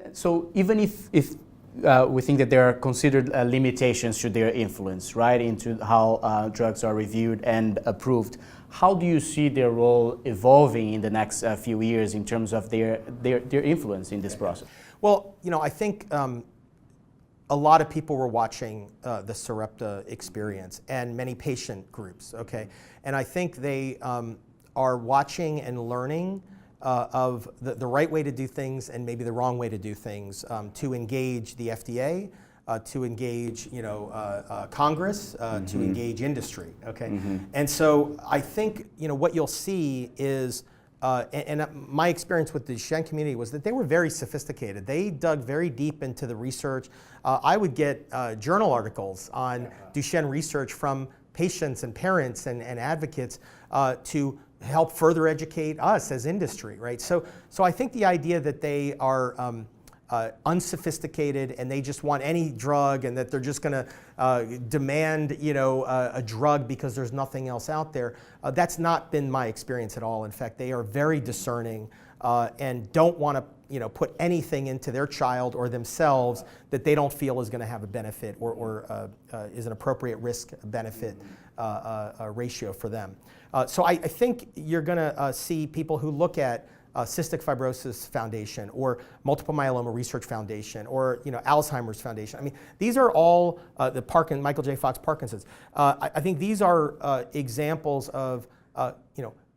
And so even if we think that there are considered limitations to their influence, right, into how drugs are reviewed and approved, how do you see their role evolving in the next few years in terms of their influence in this process? Well, I think a lot of people were watching the Sarepta experience and many patient groups, okay? And I think they are watching and learning of the right way to do things and maybe the wrong way to do things to engage the FDA, to engage Congress, to engage industry, okay? And so I think what you'll see is, and my experience with the Duchenne community was that they were very sophisticated. They dug very deep into the research. I would get journal articles on Duchenne research from patients and parents and advocates to help further educate us as industry, right? So I think the idea that they are unsophisticated and they just want any drug and that they're just going to demand a drug because there's nothing else out there, that's not been my experience at all. In fact, they are very discerning and don't want to put anything into their child or themselves that they don't feel is going to have a benefit or is an appropriate risk-benefit ratio for them. So I think you're going to see people who look at Cystic Fibrosis Foundation or Multiple Myeloma Research Foundation or Alzheimer's Foundation. I mean, these are all the Michael J. Fox Parkinson's. I think these are examples of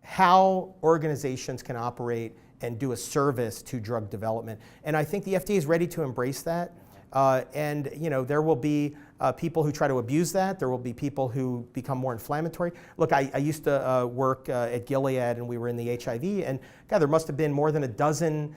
how organizations can operate and do a service to drug development. And I think the FDA is ready to embrace that. And there will be people who try to abuse that. There will be people who become more inflammatory. Look, I used to work at Gilead, and we were in the HIV, and God, there must have been more than a dozen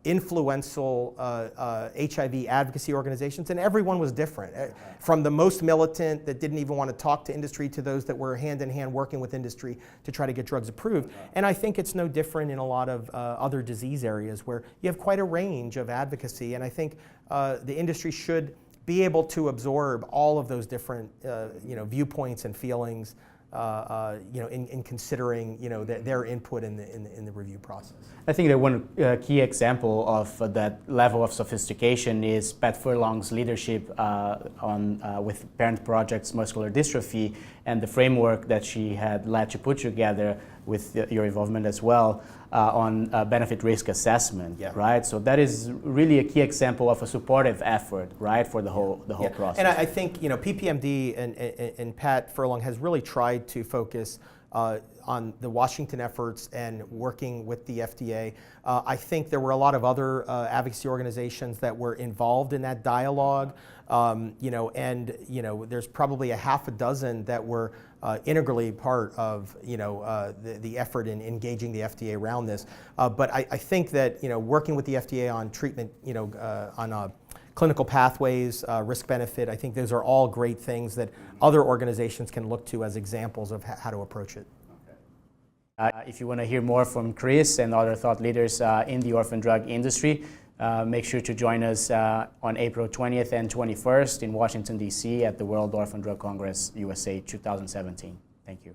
influential HIV advocacy organizations, and everyone was different. From the most militant that didn't even want to talk to industry to those that were hand in hand working with industry to try to get drugs approved. And I think it's no different in a lot of other disease areas where you have quite a range of advocacy, and I think the industry should be able to absorb all of those different viewpoints and feelings in considering their input in the review process. I think that one key example of that level of sophistication is Pat Furlong's leadership with Parent Project's muscular dystrophy and the framework that she had led to put together with your involvement as well on benefit risk assessment, right? So that is really a key example of a supportive effort, right, for the whole process. And I think PPMD and Pat Furlong has really tried to focus on the Washington efforts and working with the FDA. I think there were a lot of other advocacy organizations that were involved in that dialogue, there's probably a half a dozen that were integrally part of the effort in engaging the FDA around this. But I think that working with the FDA on treatment, on clinical pathways, risk benefit, I think those are all great things that other organizations can look to as examples of how to approach it. If you want to hear more from Chris and other thought leaders in the orphan drug industry, make sure to join us on April 20th and 21st in Washington, D.C. at the World Orphan Drug Congress USA 2017. Thank you.